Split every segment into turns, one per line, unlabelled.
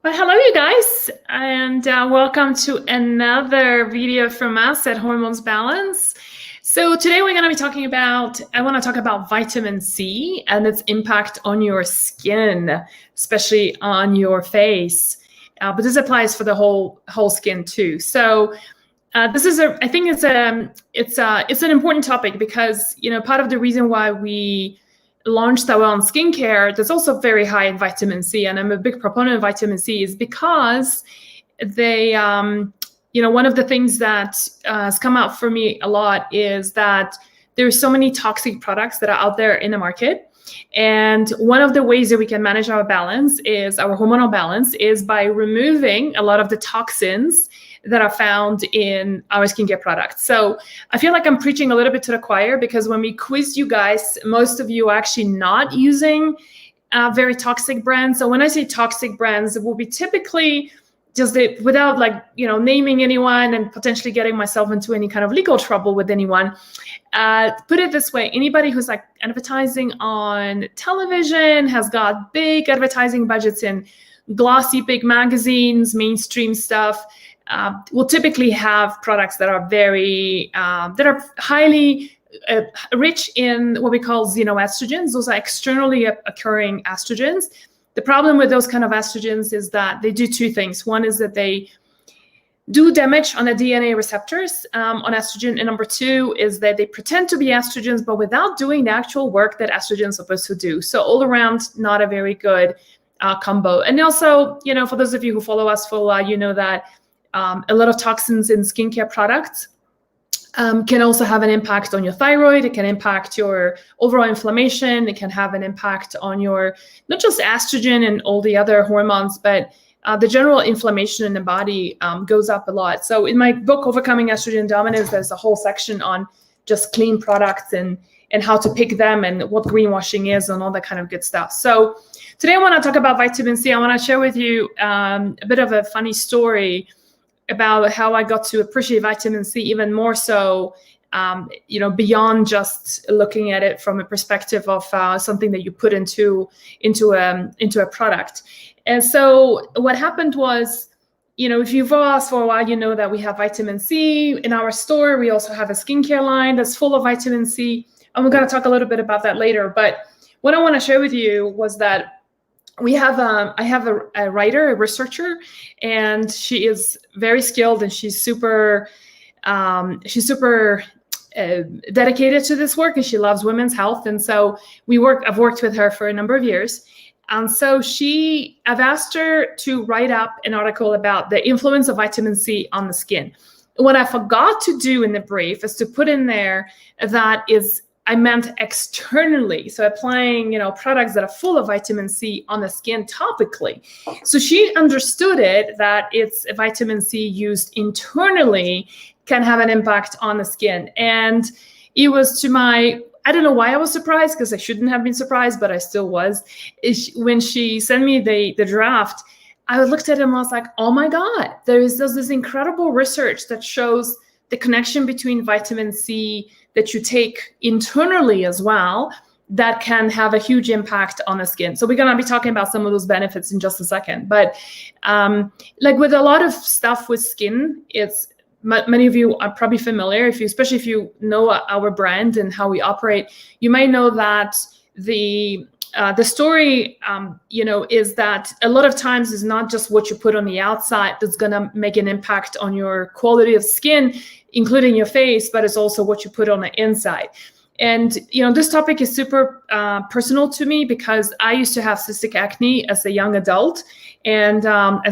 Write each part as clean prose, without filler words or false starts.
Well, hello, you guys, and welcome to another video from us at Hormones Balance. So today we're going to be talking about, I want to talk about vitamin C and its impact on your skin, especially on your face. But this applies for the whole skin too. So this is I think it's an important topic because, part of the reason why we launched our own skincare that's also very high in vitamin C, and I'm a big proponent of vitamin C, is because they, one of the things that has come out for me a lot is that there's so many toxic products that are out there in the market. And one of the ways that we can manage our balance is our hormonal balance is by removing a lot of the toxins that are found in our skincare products. So I feel like I'm preaching a little bit to the choir because when we quiz you guys, most of you are actually not using very toxic brands. So when I say toxic brands, it will be typically just without naming anyone and potentially getting myself into any kind of legal trouble with anyone. Put it this way, anybody who's advertising on television, has got big advertising budgets in glossy big magazines, mainstream stuff, will typically have products that are highly rich in what we call xenoestrogens. Those are externally occurring estrogens. The problem with those kind of estrogens is that they do two things. One is that they do damage on the DNA receptors on estrogen. And number two is that they pretend to be estrogens, but without doing the actual work that estrogen is supposed to do. So all around, not a very good combo. And also, for those of you who follow us for a while, you know that a lot of toxins in skincare products can also have an impact on your thyroid. It can impact your overall inflammation. It can have an impact on your, not just estrogen and all the other hormones, but the general inflammation in the body goes up a lot. So in my book, Overcoming Estrogen Dominance, there's a whole section on just clean products and how to pick them and what greenwashing is and all that kind of good stuff. So today I want to talk about vitamin C. I want to share with you a bit of a funny story about how I got to appreciate vitamin C even more so, beyond just looking at it from a perspective of something that you put into a product. And so what happened was, if you've followed us for a while, you know that we have vitamin C in our store. We also have a skincare line that's full of vitamin C. And we're going to talk a little bit about that later. But what I want to share with you was that I have a writer, a researcher, and she is very skilled and she's super dedicated to this work, and she loves women's health. And so I've worked with her for a number of years. And so I've asked her to write up an article about the influence of vitamin C on the skin. What I forgot to do in the brief is to put in there that I meant externally, so applying, products that are full of vitamin C on the skin topically. So she understood it that it's vitamin C used internally can have an impact on the skin. And it was I don't know why I was surprised, because I shouldn't have been surprised, but I still was. When she sent me the draft, I looked at it and I was like, oh my God, there's this incredible research that shows the connection between vitamin C that you take internally as well that can have a huge impact on the skin. So we're going to be talking about some of those benefits in just a second. But with a lot of stuff with skin, many of you are probably familiar, especially if you know our brand and how we operate, you may know that the story, is that a lot of times is not just what you put on the outside that's going to make an impact on your quality of skin, including your face, but it's also what you put on the inside. And, this topic is super personal to me because I used to have cystic acne as a young adult. And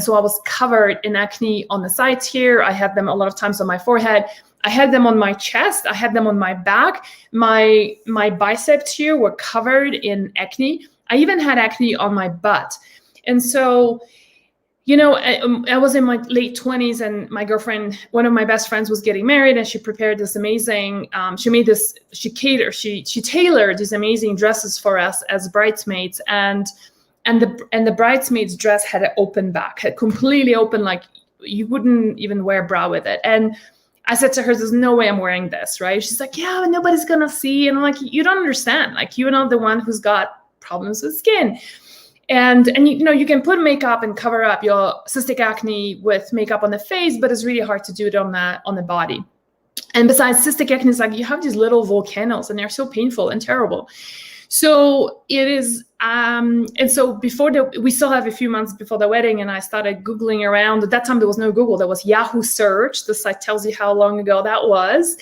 so I was covered in acne on the sides here. I had them a lot of times on my forehead. I had them on my chest. I had them on my back. My biceps here were covered in acne. I even had acne on my butt. And so, I was in my late 20s, and my girlfriend, one of my best friends, was getting married, and she prepared this amazing, she tailored these amazing dresses for us as bridesmaids. And the bridesmaid's dress had an open back, had completely open, like you wouldn't even wear a bra with it. And I said to her, there's no way I'm wearing this, right? She's like, yeah, but nobody's going to see. And I'm like, you don't understand. Like, you're not the one who's got problems with skin. And you can put makeup and cover up your cystic acne with makeup on the face, but it's really hard to do it on the body. And besides, cystic acne is like you have these little volcanoes, and they're so painful and terrible. So it is, and so we still have a few months before the wedding, and I started Googling around. At that time, there was no Google, there was Yahoo Search. The site tells you how long ago that was.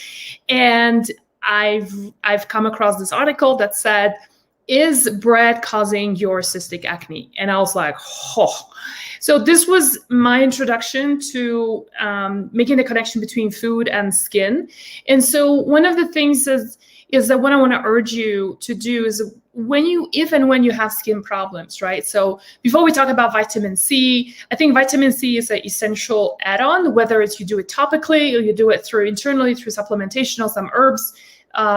And I've come across this article that said, is bread causing your cystic acne? And I was like, oh. So this was my introduction to making the connection between food and skin. And so one of the things is that what I want to urge you to do is if and when you have skin problems, right? So before we talk about vitamin C, I think vitamin C is an essential add-on, whether it's you do it topically or you do it internally through supplementation or some herbs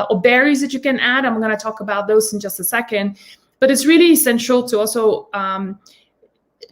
or berries that you can add. I'm going to talk about those in just a second. But it's really essential to also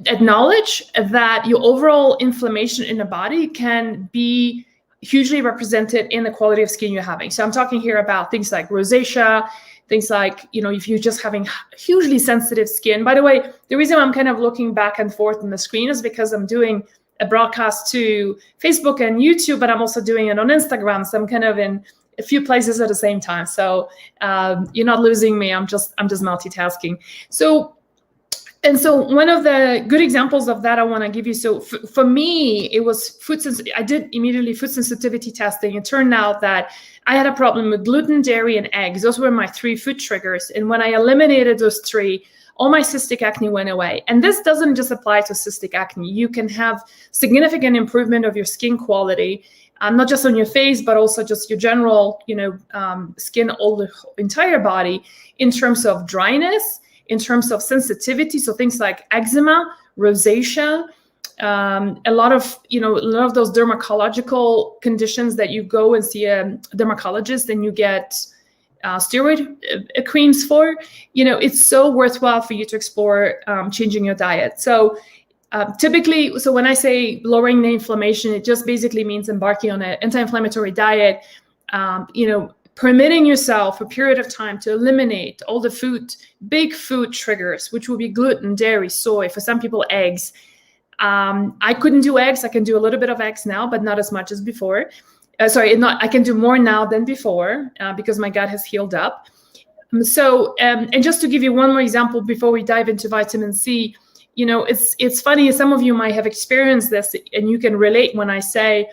acknowledge that your overall inflammation in the body can be hugely represented in the quality of skin you're having. So I'm talking here about things like rosacea, things like, if you're just having hugely sensitive skin. By the way, the reason I'm kind of looking back and forth on the screen is because I'm doing a broadcast to Facebook and YouTube, but I'm also doing it on Instagram. So I'm kind of in a few places at the same time. So you're not losing me. I'm just multitasking. So one of the good examples of that I want to give you. So for me, it was I did immediately food sensitivity testing. It turned out that I had a problem with gluten, dairy, and eggs. Those were my 3 food triggers. And when I eliminated those 3, all my cystic acne went away. And this doesn't just apply to cystic acne. You can have significant improvement of your skin quality, not just on your face, but also just your general, skin, all the entire body, in terms of dryness, in terms of sensitivity. So things like eczema, rosacea, a lot of those dermatological conditions that you go and see a dermatologist and you get steroid creams for, it's so worthwhile for you to explore changing your diet. So typically, so when I say lowering the inflammation, it just basically means embarking on an anti-inflammatory diet, permitting yourself a period of time to eliminate all the big food triggers, which will be gluten, dairy, soy, for some people, eggs. I couldn't do eggs. I can do a little bit of eggs now, but not as much as before. I can do more now than before because my gut has healed up. So, and just to give you one more example before we dive into vitamin C, it's funny, some of you might have experienced this, and you can relate when I say,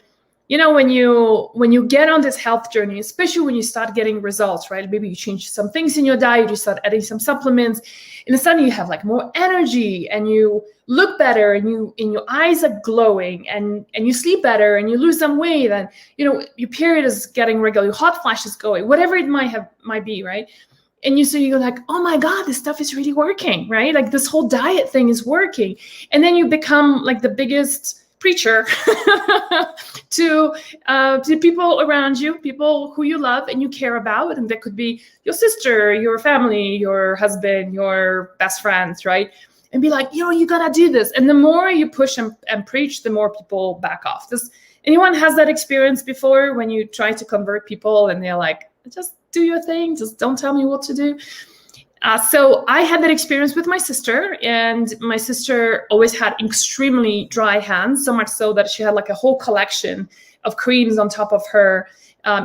when you get on this health journey, especially when you start getting results, right? Maybe you change some things in your diet, you start adding some supplements, and suddenly you have like more energy and you look better and your eyes are glowing and you sleep better and you lose some weight and, your period is getting regular, your hot flash is going, whatever it might be, right? And you're like, oh my God, this stuff is really working, right? Like this whole diet thing is working. And then you become like the biggest preacher to people around you, people who you love and you care about. And that could be your sister, your family, your husband, your best friends, right? And be like, you gotta do this. And the more you push and preach, the more people back off. Does anyone has that experience before when you try to convert people and they're like, just do your thing, just don't tell me what to do? So I had that experience with my sister, and my sister always had extremely dry hands, so much so that she had like a whole collection of creams on top of her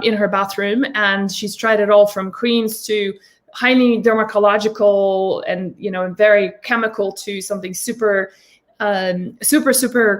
in her bathroom. And she's tried it all from creams to highly dermatological and, very chemical to something super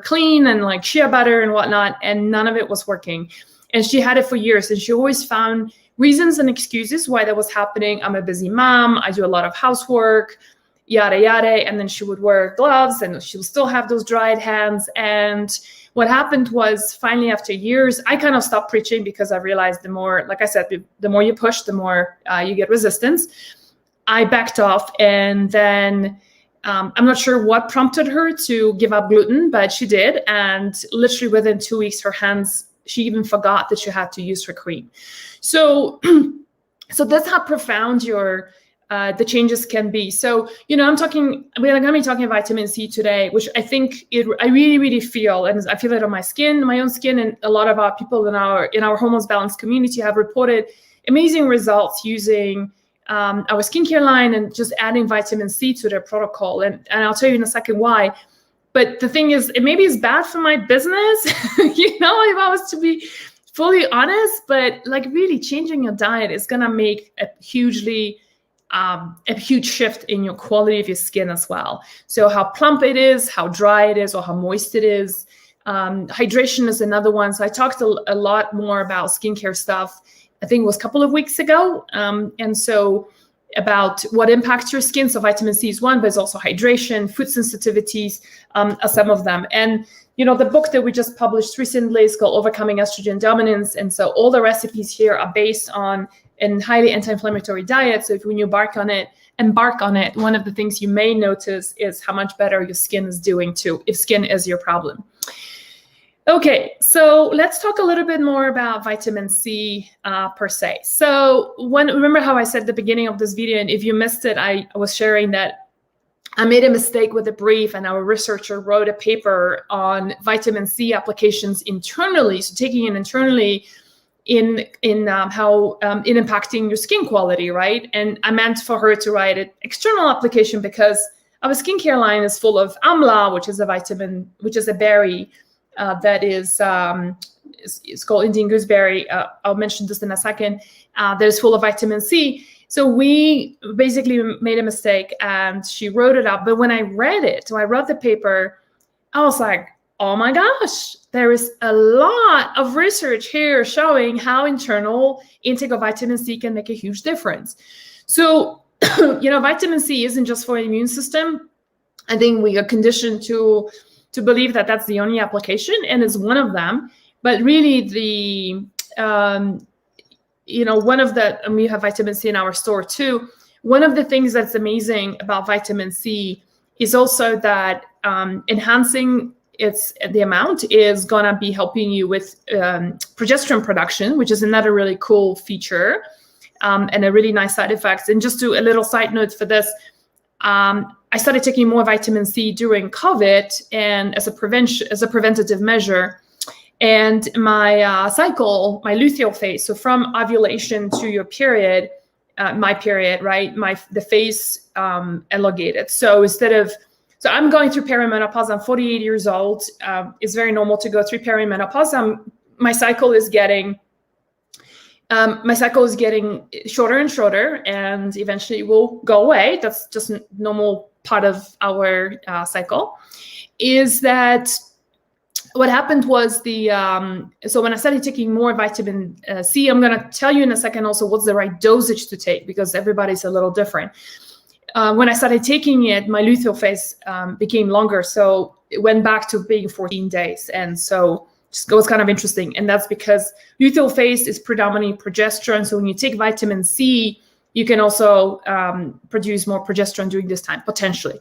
clean and like shea butter and whatnot. And none of it was working. And she had it for years, and she always found reasons and excuses why that was happening. I'm a busy mom. I do a lot of housework, yada, yada. And then she would wear gloves and she would still have those dried hands. And what happened was finally after years, I kind of stopped preaching because I realized the more, like I said, the more you push, the more you get resistance. I backed off, and then I'm not sure what prompted her to give up gluten, but she did. And literally within 2 weeks, her hands, she even forgot that she had to use her cream. So that's how profound the changes can be. So, we're going to be talking vitamin C today, which I think I really, really feel, and I feel it on my own skin, and a lot of our people in our Hormones Balance community have reported amazing results using our skincare line and just adding vitamin C to their protocol. And I'll tell you in a second why. But the thing is, it maybe is bad for my business, if I was to be fully honest, but like really changing your diet is going to make a huge shift in your quality of your skin as well. So how plump it is, how dry it is, or how moist it is. Hydration is another one. So I talked a lot more about skincare stuff, I think it was a couple of weeks ago. And so about what impacts your skin. So vitamin C is one, but it's also hydration, food sensitivities are some of them. And, the book that we just published recently is called Overcoming Estrogen Dominance. And so all the recipes here are based on a highly anti-inflammatory diet. So if when you embark on it, one of the things you may notice is how much better your skin is doing too, if skin is your problem. Okay, so let's talk a little bit more about vitamin C per se. So remember how I said at the beginning of this video, and if you missed it, I was sharing that I made a mistake with the brief, and our researcher wrote a paper on vitamin C applications internally, so taking it internally in impacting your skin quality, right? And I meant for her to write an external application because our skincare line is full of Amla, which is a berry that is called Indian gooseberry. I'll mention this in a second. That is full of vitamin C. So we basically made a mistake, and she wrote it up. But when I read it, when I wrote the paper, I was like, oh my gosh, there is a lot of research here showing how internal intake of vitamin C can make a huge difference. So, vitamin C isn't just for the immune system. I think we are conditioned to believe that that's the only application, and it's one of them. But really, one of the, and we have vitamin C in our store too. One of the things that's amazing about vitamin C is also that enhancing the amount is gonna be helping you with progesterone production, which is another really cool feature and a really nice side effect. And just a little side note for this, I started taking more vitamin C during COVID and as a preventative measure. And my cycle, my luteal phase, so from ovulation to your period, my period, right? The phase elongated. So so I'm going through perimenopause. I'm 48 years old. It's very normal to go through perimenopause. My cycle is getting shorter and shorter, and eventually will go away. That's just a normal part of our cycle. Is that what happened was so when I started taking more vitamin C, I'm going to tell you in a second also what's the right dosage to take, because everybody's a little different. When I started taking it, my luteal phase became longer. So it went back to being 14 days. And so it was kind of interesting. And that's because luteal phase is predominantly progesterone. So when you take vitamin C, you can also produce more progesterone during this time, potentially.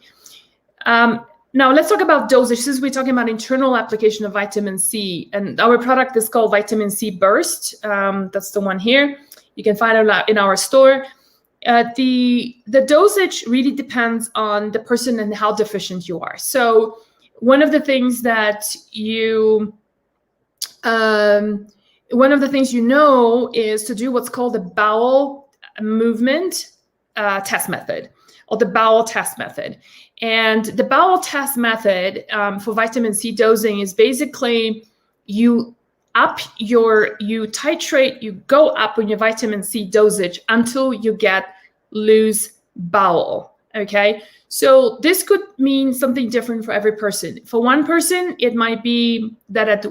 Now, let's talk about dosage. Since we're talking about internal application of vitamin C, and our product is called Vitamin C Burst. That's the one here. You can find it in our store. The dosage really depends on the person and how deficient you are. So one of the things you know is to do what's called the bowel movement test method, or the bowel test method. And the bowel test method for vitamin C dosing is basically you titrate, you go up on your vitamin C dosage until you get loose bowel. Okay, so this could mean something different for every person. For one person, it might be that at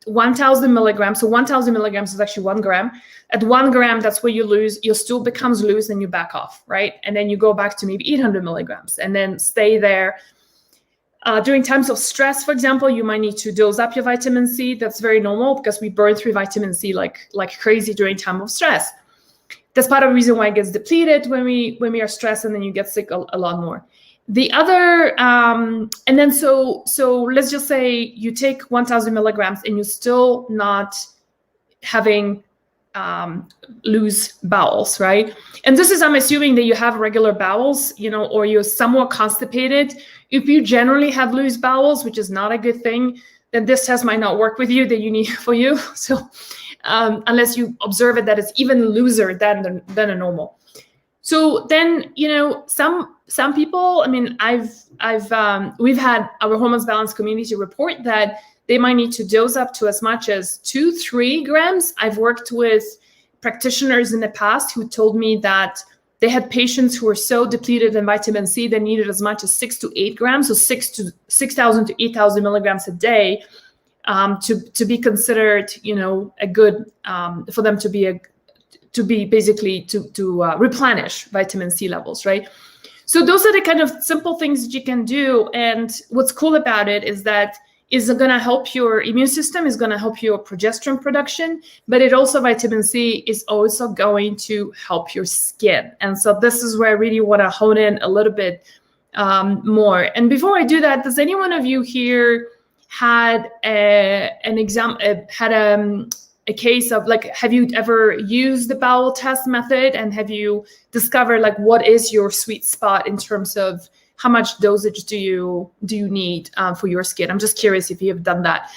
1,000 milligrams, so 1,000 milligrams is actually 1 gram. At 1 gram, that's where your stool becomes loose and you back off, right? And then you go back to maybe 800 milligrams and then stay there. During times of stress, for example, you might need to dose up your vitamin C. That's very normal because we burn through vitamin C like crazy during time of stress. That's part of the reason why it gets depleted when we are stressed, and then you get sick a lot more. The other, and then so let's just say you take 1,000 milligrams and you're still not having loose bowels, right? And this is, I'm assuming that you have regular bowels, or you're somewhat constipated. If you generally have loose bowels, which is not a good thing, then this test might not work with you, that you need for you. So unless you observe it that it's even looser than a normal. So then, some people, I mean, we've had our Hormones Balance community report that they might need to dose up to as much as 2-3 grams. I've worked with practitioners in the past who told me that they had patients who were so depleted in vitamin C, they needed as much as 6 to 8 grams, so 6,000 to 8,000 milligrams a day to be considered, a good, for them to be basically to replenish vitamin C levels, right? So those are the kind of simple things that you can do. And what's cool about it is that it's going to help your immune system, is going to help your progesterone production, but vitamin C is also going to help your skin. And so this is where I really want to hone in a little bit more. And before I do that, does any one of you here had a case of, like, have you ever used the bowel test method, and have you discovered, like, what is your sweet spot in terms of how much dosage do you need for your skin? I'm just curious if you have done that.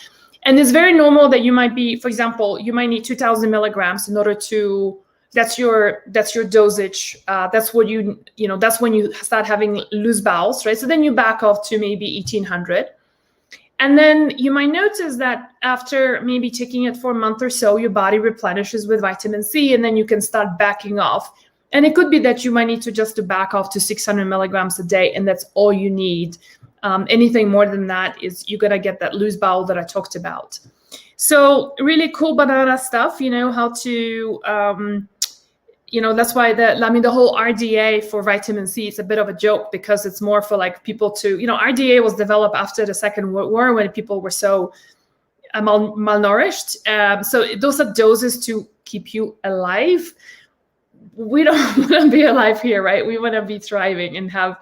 And it's very normal that you might be, for example, you might need 2,000 milligrams in order to, that's your dosage. That's what that's when you start having loose bowels, right? So then you back off to maybe 1,800. And then you might notice that after maybe taking it for a month or so, your body replenishes with vitamin C, and then you can start backing off. And it could be that you might need to just back off to 600 milligrams a day, and that's all you need. Anything more than that is you're going to get that loose bowel that I talked about. So really cool banana stuff, how to, that's why the whole RDA for vitamin C is a bit of a joke, because it's more for, like, people to, RDA was developed after the Second World War when people were so malnourished. So those are doses to keep you alive. We don't want to be alive here, right? We want to be thriving and have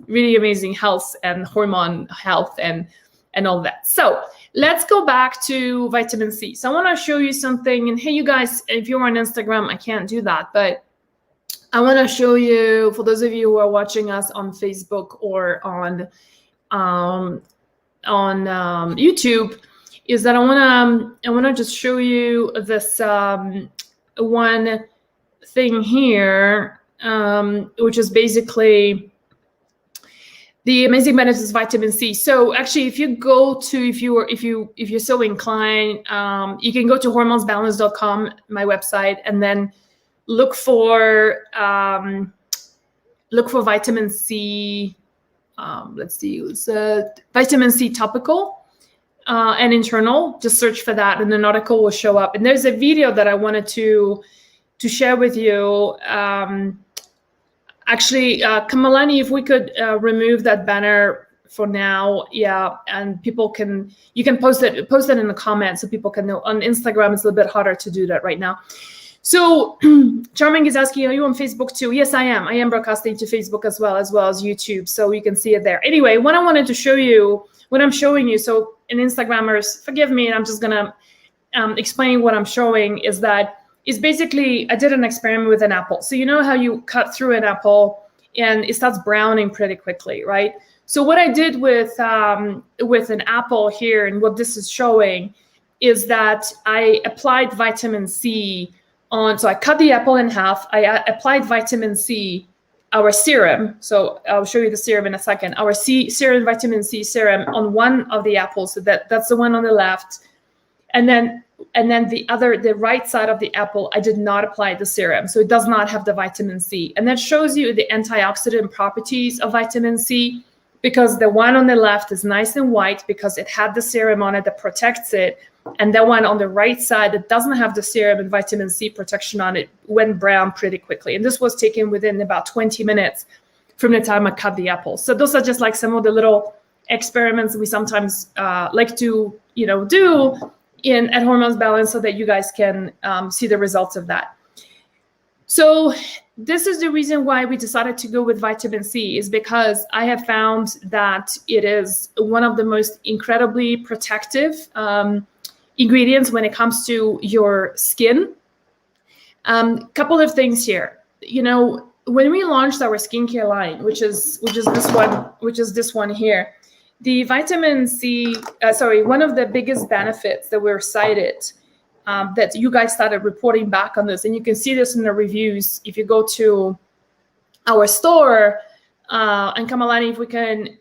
really amazing health and hormone health and all that. So let's go back to vitamin C. So I want to show you something. And hey, you guys, if you're on Instagram, I can't do that, but I want to show you, for those of you who are watching us on Facebook or on YouTube, is that I want to just show you this one thing here, which is basically the amazing benefits of vitamin C. So actually, if you go to, if you're so inclined, you can go to hormonesbalance.com, my website, and then look for vitamin C. Let's see, it's vitamin C topical and internal. Just search for that, and an article will show up. And there's a video that I wanted to share with you. Actually, Kamalani, if we could remove that banner for now, yeah, and you can post it in the comments so people can know. On Instagram, it's a little bit harder to do that right now. So Charming is asking, are you on Facebook too? Yes, I am. I am broadcasting to Facebook as well as YouTube, so you can see it there. Anyway, what I wanted to show you, what I'm showing you, so in Instagrammers, forgive me, and I'm just gonna explain what I'm showing, is that is basically, I did an experiment with an apple. So you know how you cut through an apple and it starts browning pretty quickly, right? So what I did with an apple here, and what this is showing, is that I applied vitamin C on, so I cut the apple in half, I applied vitamin C, our serum, so I'll show you the serum in a second, our serum, vitamin C serum on one of the apples, so that's the one on the left, and then the right side of the apple, I did not apply the serum. So it does not have the vitamin C. And that shows you the antioxidant properties of vitamin C, because the one on the left is nice and white because it had the serum on it that protects it. And the one on the right side that doesn't have the serum and vitamin C protection on it went brown pretty quickly. And this was taken within about 20 minutes from the time I cut the apple. So those are just like some of the little experiments we sometimes like to, do at Hormones Balance, so that you guys can see the results of that. So this is the reason why we decided to go with vitamin C, is because I have found that it is one of the most incredibly protective ingredients when it comes to your skin. Couple of things here. When we launched our skincare line, which is this one here, the vitamin C, one of the biggest benefits that were cited, that you guys started reporting back on this, and you can see this in the reviews. If you go to our store, and Kamalani, if we can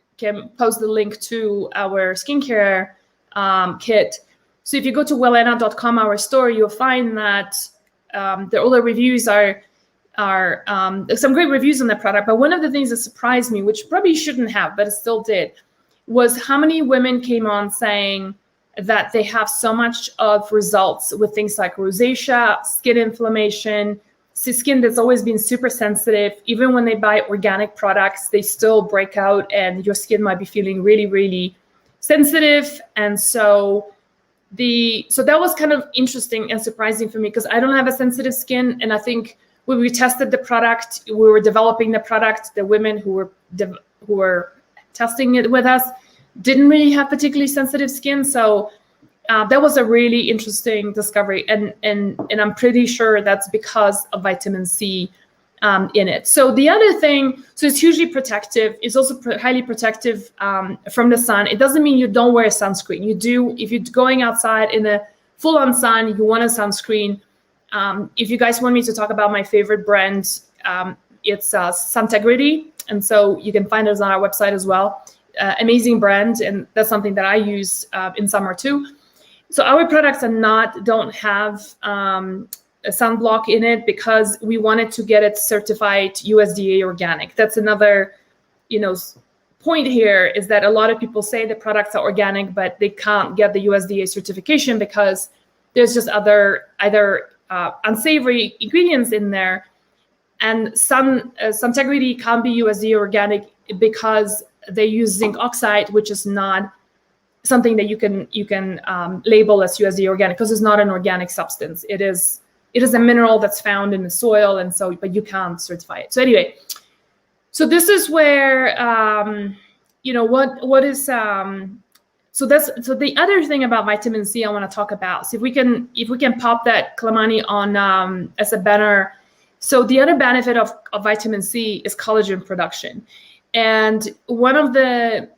post the link to our skincare kit. So if you go to wellena.com, our store, you'll find that all the reviews are some great reviews on the product. But one of the things that surprised me, which probably shouldn't have, but it still did, was how many women came on saying that they have so much of results with things like rosacea, skin inflammation, skin that's always been super sensitive. Even when they buy organic products, they still break out and your skin might be feeling really, really sensitive. And so that was kind of interesting and surprising for me, because I don't have a sensitive skin. And I think when we tested the product, we were developing the product, the women who were testing it with us didn't really have particularly sensitive skin. So that was a really interesting discovery, and I'm pretty sure that's because of vitamin C in it. So the other thing, so it's hugely protective. It's also highly protective from the sun. It doesn't mean you don't wear sunscreen. You do. If you're going outside in a full-on sun, you want a sunscreen. If you guys want me to talk about my favorite brand, it's Suntegrity, and so you can find us on our website as well. Amazing brand, and that's something that I use in summer too. So our products don't have a sunblock in it because we wanted to get it certified USDA organic. That's another, point here, is that a lot of people say the products are organic, but they can't get the USDA certification because there's just either unsavory ingredients in there. And Suntegrity can't be USDA organic because they use zinc oxide, which is not something that you can label as USDA organic, because it's not an organic substance. It is a mineral that's found in the soil, and so but you can't certify it. So anyway, so this is where what is so the other thing about vitamin C I want to talk about. So if we can pop that Kalamani on as a banner. So the other benefit of vitamin C is collagen production. And one of the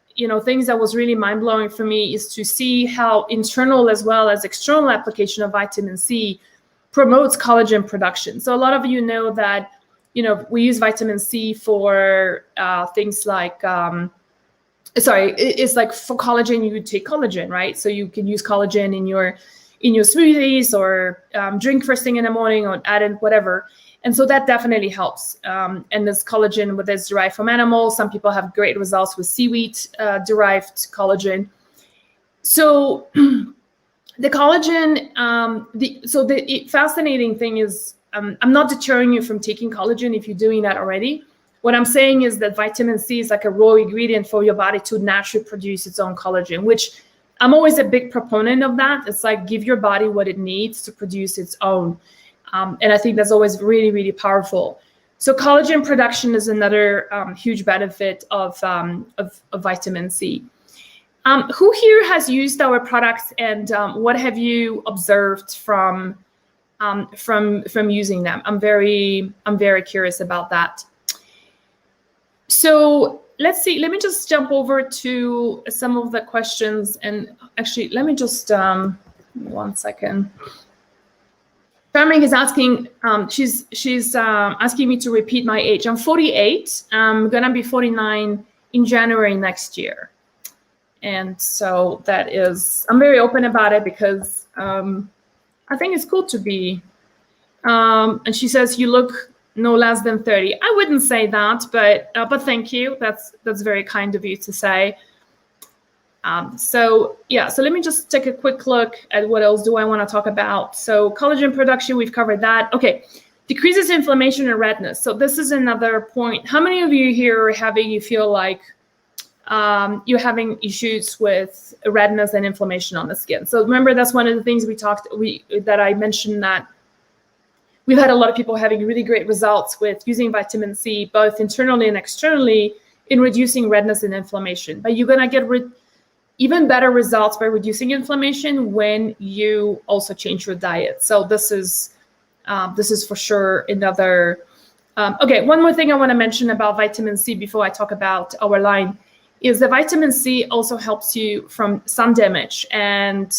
things that was really mind-blowing for me is to see how internal as well as external application of vitamin C promotes collagen production. So a lot of you know that we use vitamin C for things like it's like for collagen, you would take collagen, right? So you can use collagen in your smoothies, or drink first thing in the morning, or add in whatever. And so that definitely helps. And this collagen that's derived from animals. Some people have great results with seaweed derived collagen. So the collagen, the fascinating thing is, I'm not deterring you from taking collagen if you're doing that already. What I'm saying is that vitamin C is like a raw ingredient for your body to naturally produce its own collagen, which I'm always a big proponent of that. It's like, give your body what it needs to produce its own. And I think that's always really, really powerful. So collagen production is another huge benefit of vitamin C. Who here has used our products, and what have you observed from using them? I'm very curious about that. So let's see. Let me just jump over to some of the questions, and actually, let me just 1 second. Charming is asking, she's asking me to repeat my age. I'm 48. I'm gonna be 49 in January next year. And so I'm very open about it, because I think it's cool to be, and she says, you look no less than 30. I wouldn't say that, but thank you. That's very kind of you to say. So let me just take a quick look at what else do I want to talk about. So collagen production, we've covered that. Okay, decreases inflammation and redness. So this is another point. How many of you here you feel like you're having issues with redness and inflammation on the skin? So remember, that's one of the things that I mentioned, that we've had a lot of people having really great results with using vitamin C, both internally and externally, in reducing redness and inflammation. But you're gonna get even better results by reducing inflammation when you also change your diet. So this is for sure another. Okay, one more thing I want to mention about vitamin C before I talk about our line is that vitamin C also helps you from sun damage and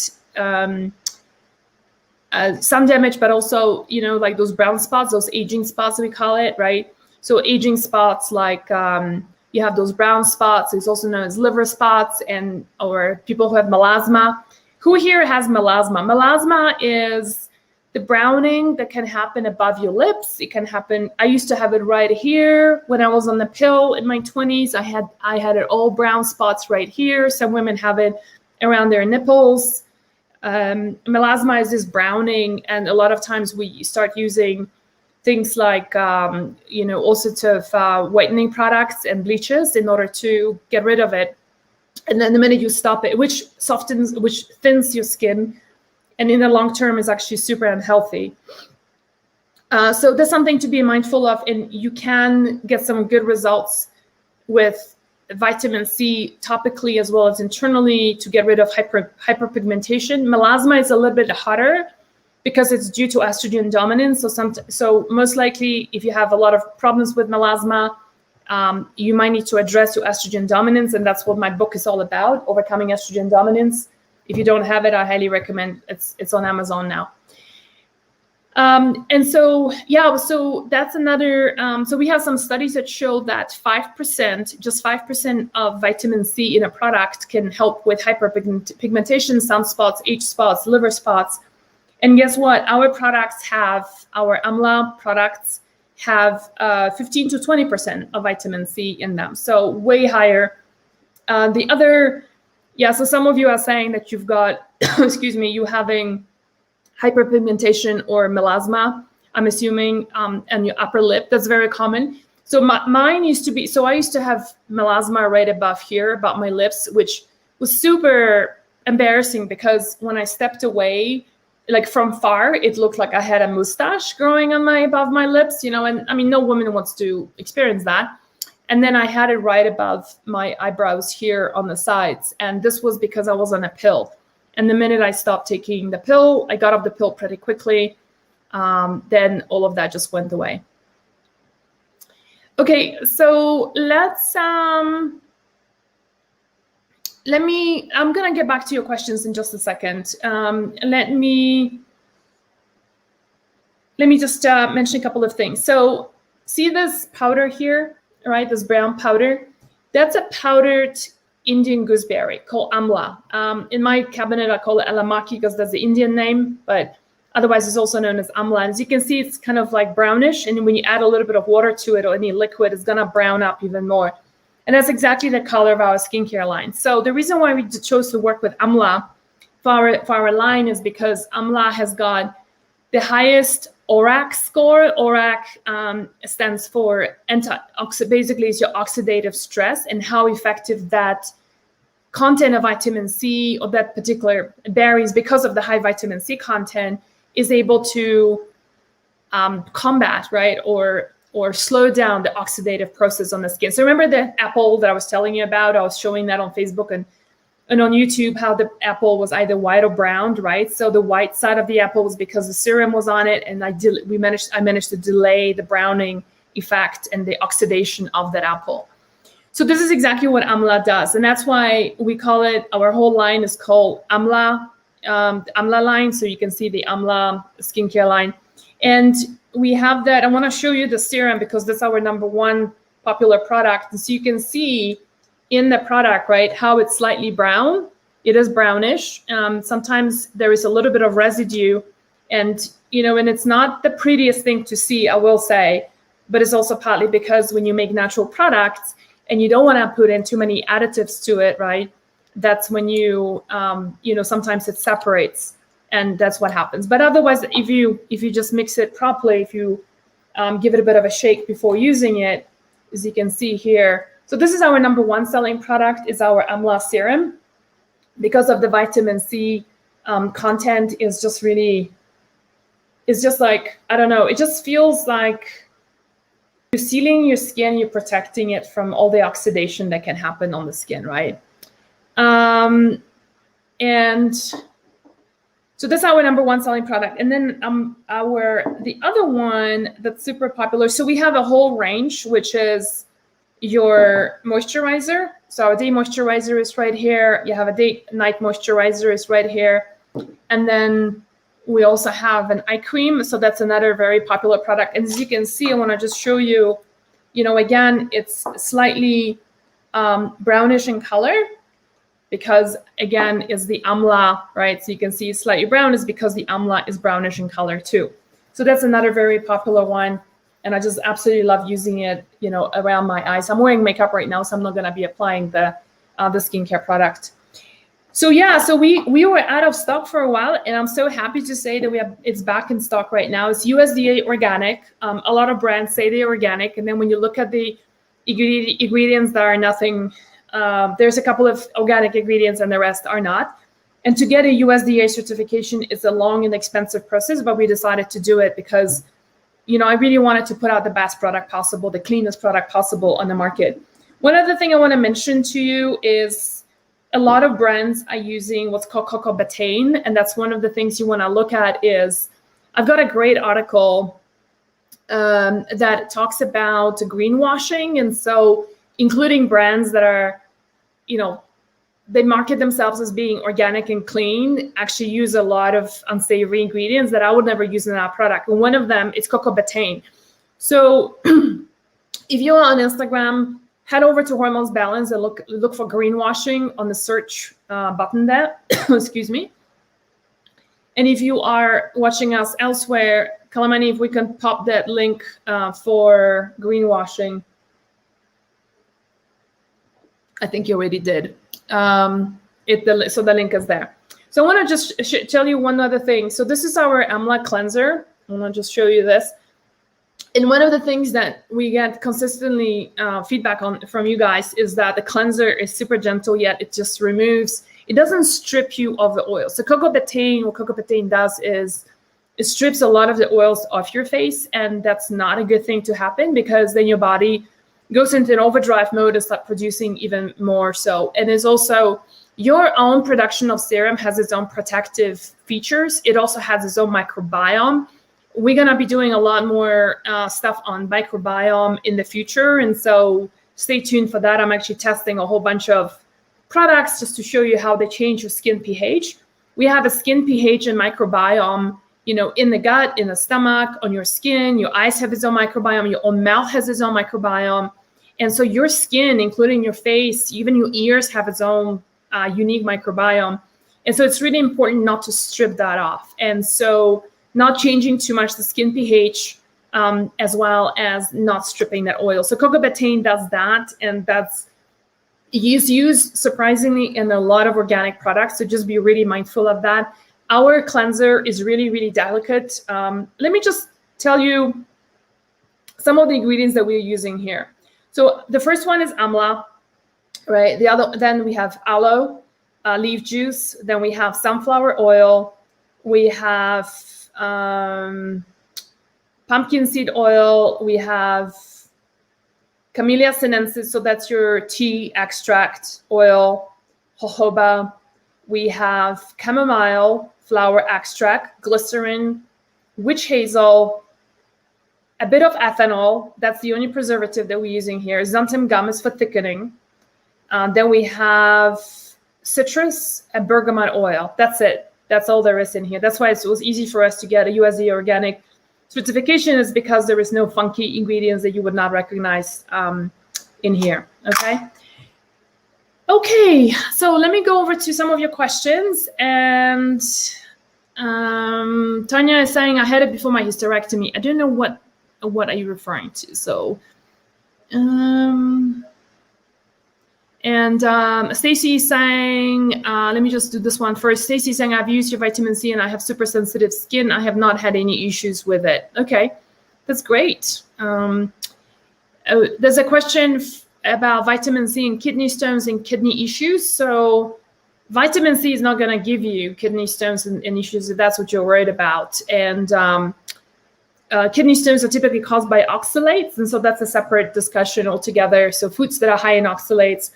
sun damage, but also like those brown spots, those aging spots we call it, right? So aging spots, like you have those brown spots, it's also known as liver spots, and or people who have melasma. Who here has melasma? Melasma is the browning that can happen above your lips. It can happen. I used to have it right here when I was on the pill in my 20s. I had it all brown spots right here. Some women have it around their nipples. Melasma is this browning, and a lot of times we start using things like all sorts of whitening products and bleaches in order to get rid of it. And then the minute you stop it, which thins your skin, and in the long term is actually super unhealthy. So there's something to be mindful of, and you can get some good results with vitamin C topically as well as internally to get rid of hyperpigmentation. Melasma is a little bit harder because it's due to estrogen dominance. So most likely, if you have a lot of problems with melasma, you might need to address your estrogen dominance, and that's what my book is all about, overcoming estrogen dominance. If you don't have it, I highly recommend. It's on Amazon now. And so that's another. So we have some studies that show that 5%, just 5% of vitamin C in a product can help with hyperpigmentation, sunspots, age spots, liver spots. And guess what? Our Amla products have 15 to 20% of vitamin C in them, so way higher. So some of you are saying that you've got, you having hyperpigmentation or melasma, I'm assuming, and your upper lip. That's very common. So mine used to be, I used to have melasma right above here, about my lips, which was super embarrassing because when I stepped away, like from far, it looked like I had a mustache growing on above my lips, and I mean, no woman wants to experience that. And then I had it right above my eyebrows here on the sides. And this was because I was on a pill. And the minute I stopped taking the pill, I got off the pill pretty quickly. Then all of that just went away. Okay, so I'm going to get back to your questions in just a second. Let me just mention a couple of things. So see this powder here, right? This brown powder. That's a powdered Indian gooseberry called Amla. In my cabinet, I call it Alamaki because that's the Indian name, but otherwise it's also known as Amla. And as you can see, it's kind of like brownish. And when you add a little bit of water to it or any liquid, it's going to brown up even more. And that's exactly the color of our skincare line. So the reason why we chose to work with Amla for our line is because Amla has got the highest ORAC score. ORAC stands for basically it's your oxidative stress, and how effective that content of vitamin C or that particular berries, because of the high vitamin C content, is able to combat, right, or slow down the oxidative process on the skin. So remember the apple that I was telling you about? I was showing that on Facebook and on YouTube, how the apple was either white or brown, right? So the white side of the apple was because the serum was on it, and I managed to delay the browning effect and the oxidation of that apple. So this is exactly what Amla does, and that's why we call it. Our whole line is called Amla, the Amla line. So you can see the Amla skincare line, and we have that. I want to show you the serum because that's our number one popular product. And so you can see in the product, right, how it's slightly brown. It is brownish. Sometimes there is a little bit of residue, and and it's not the prettiest thing to see, I will say, but it's also partly because when you make natural products and you don't want to put in too many additives to it, right, that's when you sometimes it separates. And that's what happens. But otherwise, if you just mix it properly, if you give it a bit of a shake before using it, as you can see here. So this is our number one selling product, is our Amla serum, because of the vitamin C content is just really, it's just like, I don't know, it just feels like you're sealing your skin, you're protecting it from all the oxidation that can happen on the skin, right? And so that's our number one selling product. And then the other one that's super popular. So we have a whole range, which is your moisturizer. So our day moisturizer is right here. You have a night moisturizer is right here. And then we also have an eye cream. So that's another very popular product. And as you can see, I want to just show you again, it's slightly brownish in color because, again, is the amla, right? So you can see slightly brown is because the amla is brownish in color too. So that's another very popular one. And I just absolutely love using it, around my eyes. I'm wearing makeup right now, so I'm not going to be applying the skincare product. So yeah, so we were out of stock for a while, and I'm so happy to say that it's back in stock right now. It's USDA organic. A lot of brands say they're organic, and then when you look at the ingredients, there are nothing. There's a couple of organic ingredients, and the rest are not. And to get a USDA certification is a long and expensive process, but we decided to do it because, I really wanted to put out the best product possible, the cleanest product possible on the market. One other thing I want to mention to you is a lot of brands are using what's called cocoa betaine, and that's one of the things you want to look at. Is I've got a great article that talks about greenwashing, and so including brands that are, they market themselves as being organic and clean, actually use a lot of unsavory ingredients that I would never use in our product. And one of them is cocoa betaine. So if you're on Instagram, head over to Hormones Balance and look for greenwashing on the search button there. Excuse me. And if you are watching us elsewhere, Kalamani, if we can pop that link for greenwashing. I think you already did. So the link is there. So I want to just tell you one other thing. So this is our Amla cleanser. I want to just show you this. And one of the things that we get consistently feedback on from you guys is that the cleanser is super gentle, yet it just removes, it doesn't strip you of the oil. So cocoa betaine, what cocoa betaine does is it strips a lot of the oils off your face, and that's not a good thing to happen because then your body goes into an overdrive mode and start producing even more so. And it's also your own production of serum has its own protective features. It also has its own microbiome. We're going to be doing a lot more stuff on microbiome in the future. And so stay tuned for that. I'm actually testing a whole bunch of products just to show you how they change your skin pH. We have a skin pH and microbiome, in the gut, in the stomach, on your skin. Your eyes have its own microbiome. Your own mouth has its own microbiome. And so your skin, including your face, even your ears, have its own unique microbiome. And so it's really important not to strip that off. And so not changing too much the skin pH, as well as not stripping that oil. So cocoa betaine does that, and that's used surprisingly in a lot of organic products. So just be really mindful of that. Our cleanser is really, really delicate. Let me just tell you some of the ingredients that we're using here. So the first one is amla, right? Then we have aloe leaf juice. Then we have sunflower oil. We have pumpkin seed oil. We have Camellia sinensis, so that's your tea extract oil, jojoba. We have chamomile flower extract, glycerin, witch hazel, a bit of ethanol. That's the only preservative that we're using here. Xanthan gum is for thickening. Then we have citrus and bergamot oil. That's it. That's all there is in here. That's why it was easy for us to get a USDA organic certification, is because there is no funky ingredients that you would not recognize in here. Okay, so let me go over to some of your questions. And Tanya is saying, I had it before my hysterectomy. I don't know what are you referring to. So, Stacy is saying, let me just do this one first. Stacy is saying, I've used your vitamin C and I have super sensitive skin. I have not had any issues with it. Okay, that's great. There's a question about vitamin C and kidney stones and kidney issues. So vitamin C is not going to give you kidney stones and issues if that's what you're worried about. And kidney stones are typically caused by oxalates. And so that's a separate discussion altogether. So foods that are high in oxalates,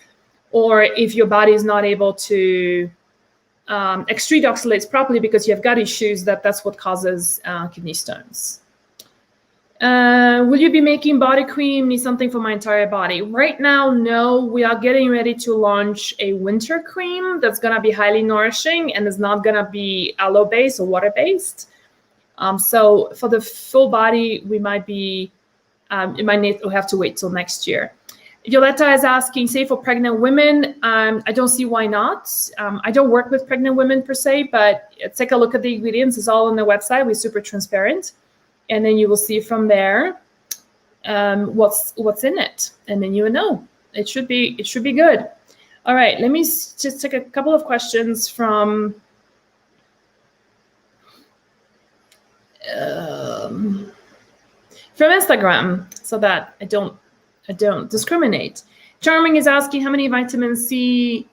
or if your body is not able to excrete oxalates properly because you have gut issues, that's what causes kidney stones. Will you be making body cream? Need something for my entire body? Right now, no. We are getting ready to launch a winter cream that's going to be highly nourishing and is not going to be aloe-based or water-based. So for the full body, we might be you might need to have to wait till next year. Violetta is asking, say for pregnant women, I don't see why not. I don't work with pregnant women per se, but take a look at the ingredients. It's all on the website. We're super transparent. And then you will see from there what's in it. And then you will know. It should be good. All right, let me just take a couple of questions from Instagram so that I don't discriminate. Charming is asking how much vitamin C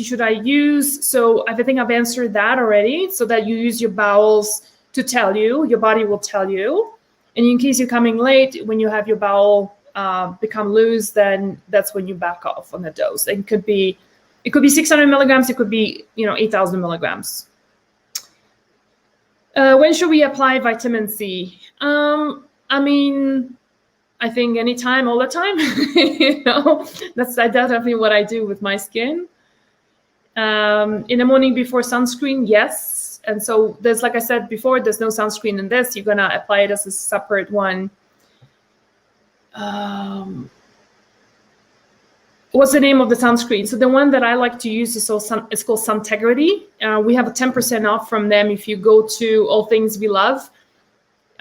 should I use? So I think I've answered that already, so that you use your bowels to tell you, your body will tell you. And in case you're coming late, when you have your bowel become loose, then that's when you back off on the dose. It could be 600 milligrams, it could be 8,000 milligrams. When should we apply vitamin C? I think anytime, all the time. That's definitely what I do with my skin. In the morning before sunscreen, yes. And so there's, like I said before, there's no sunscreen in this. You're gonna apply it as a separate one. What's the name of the sunscreen? So the one that I like to use is called Suntegrity. We have a 10% off from them if you go to All Things We Love.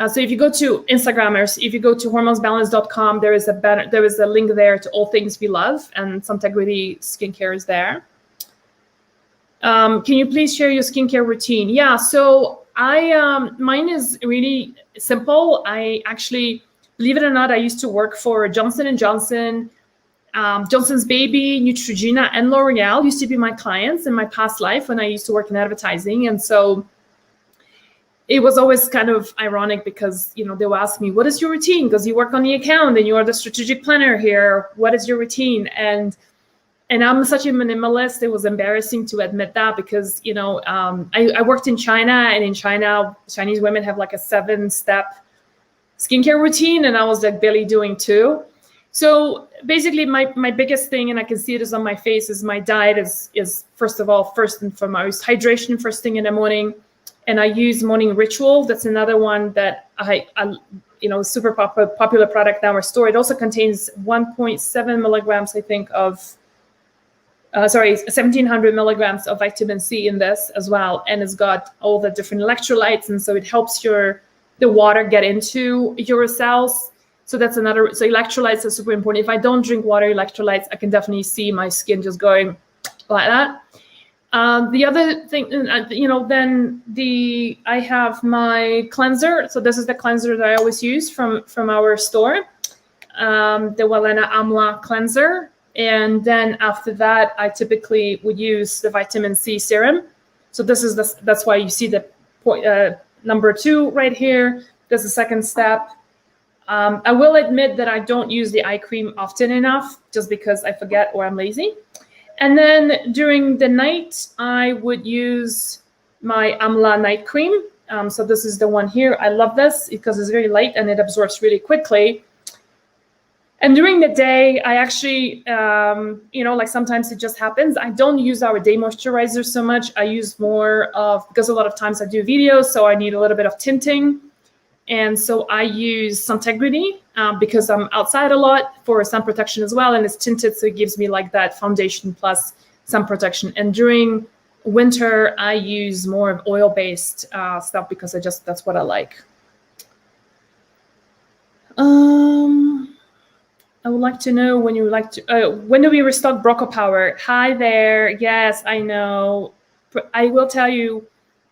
So if you go to Instagrammers, if you go to hormonesbalance.com, there is a link there to All Things We Love, and Suntegrity skincare is there. Can you please share your skincare routine? Yeah, so mine is really simple. I actually, believe it or not, I used to work for Johnson & Johnson, Johnson's Baby, Neutrogena, and L'Oreal used to be my clients in my past life when I used to work in advertising. And so it was always kind of ironic because, they will ask me, what is your routine? Because you work on the account and you are the strategic planner here. What is your routine? And I'm such a minimalist. It was embarrassing to admit that because, I worked in China, and in China, Chinese women have like a 7-step skincare routine, and I was like barely doing 2. So basically my biggest thing, and I can see it is on my face, is my diet is first and foremost, hydration first thing in the morning. And I use Morning Ritual. That's another one that I super popular product now, Restore. It also contains 1.7 milligrams, I think, of 1,700 milligrams of vitamin C in this as well. And it's got all the different electrolytes. And so it helps the water get into your cells. So that's another, so electrolytes are super important. If I don't drink water, electrolytes, I can definitely see my skin just going like that. The other thing, I have my cleanser. So this is the cleanser that I always use from our store, the Wellena Amla cleanser. And then after that, I typically would use the vitamin C serum. So that's why you see the point, number 2 right here. That's the second step. I will admit that I don't use the eye cream often enough, just because I forget or I'm lazy. And then during the night, I would use my Amla night cream. So this is the one here. I love this because it's very light and it absorbs really quickly. And during the day, I actually, like sometimes it just happens. I don't use our day moisturizer so much. I use more of, because a lot of times I do videos, so I need a little bit of tinting. And so I use Suntegrity because I'm outside a lot for sun protection as well. And it's tinted, so it gives me like that foundation plus sun protection. And during winter, I use more of oil-based stuff because that's what I like. I would like to know when when do we restock Broco Power? Hi there. Yes, I know. I will tell you,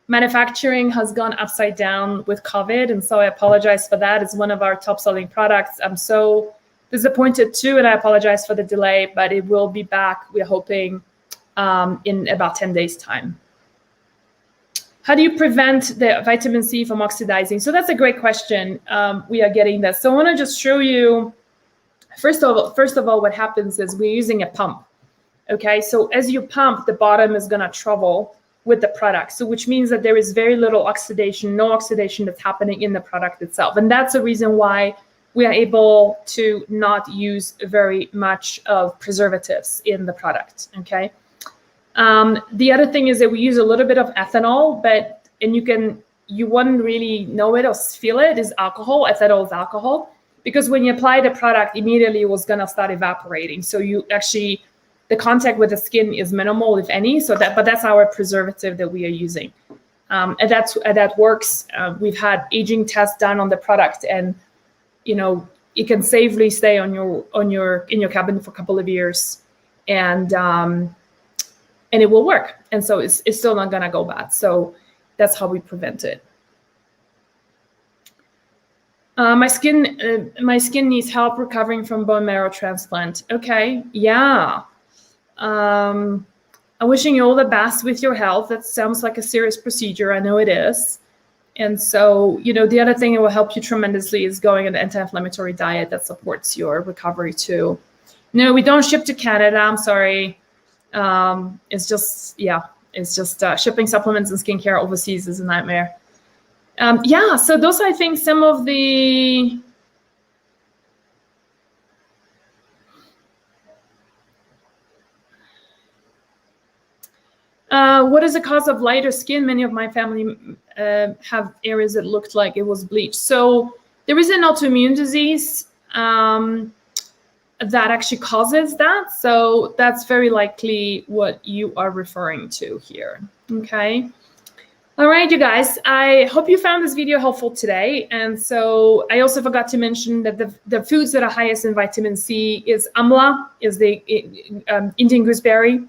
manufacturing has gone upside down with COVID, and so I apologize for that. It's one of our top selling products. I'm so disappointed too, and I apologize for the delay, but it will be back, we're hoping, in about 10 days time. How do you prevent the vitamin C from oxidizing? So that's a great question. We are getting that. So I want to just show you, first of all, what happens is we're using a pump. Okay, so as you pump, the bottom is going to trouble with the product. So which means that there is very little oxidation, no oxidation that's happening in the product itself. And that's the reason why we are able to not use very much of preservatives in the product, okay? The other thing is that we use a little bit of ethanol, and you wouldn't really know it or feel it, is alcohol. Ethanol is alcohol. because when you apply the product, immediately it was gonna start evaporating. So you actually, the contact with the skin is minimal, if any. So but that's our preservative that we are using, and that works. We've had aging tests done on the product, and it can safely stay in your cabinet for a couple of years, and it will work. And so it's still not gonna go bad. So that's how we prevent it. My skin needs help recovering from bone marrow transplant. Okay, yeah. I'm wishing you all the best with your health. That sounds like a serious procedure. I know it is. And so, the other thing that will help you tremendously is going on an anti-inflammatory diet that supports your recovery too. No, we don't ship to Canada. I'm sorry. It's just shipping supplements and skincare overseas is a nightmare. Yeah, so those are, I think, some of the what is the cause of lighter skin? Many of my family have areas that looked like it was bleached. So there is an autoimmune disease that actually causes that. So that's very likely what you are referring to here. Okay. All right, you guys, I hope you found this video helpful today. And so I also forgot to mention that the foods that are highest in vitamin C is amla, is the Indian gooseberry,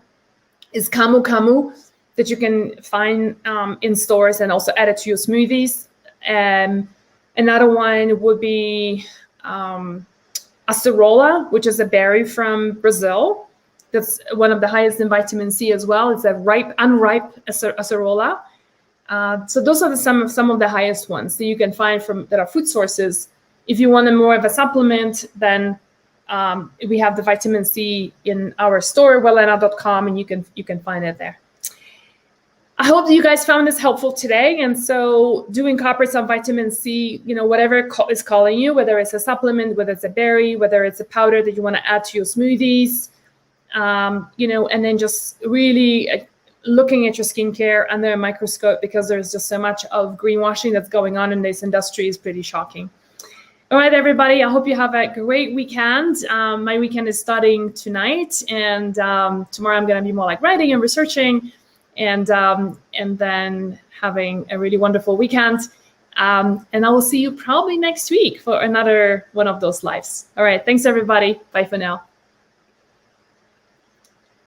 is camu camu that you can find in stores and also add it to your smoothies. Another one would be acerola, which is a berry from Brazil. That's one of the highest in vitamin C as well. It's a unripe acerola. So those are some of the highest ones that you can find that are food sources. If you want more of a supplement, then we have the vitamin C in our store, wellena.com, and you can find it there. I hope that you guys found this helpful today. And so doing incorporate some vitamin C, whatever is calling you, whether it's a supplement, whether it's a berry, whether it's a powder that you want to add to your smoothies, and then just really looking at your skincare under a microscope, because there's just so much of greenwashing that's going on in this industry is pretty shocking. All right, everybody, I hope you have a great weekend. My weekend is starting tonight, and tomorrow I'm going to be more like writing and researching, and then having a really wonderful weekend. And I will see you probably next week for another one of those lives. All right, thanks, everybody. Bye for now.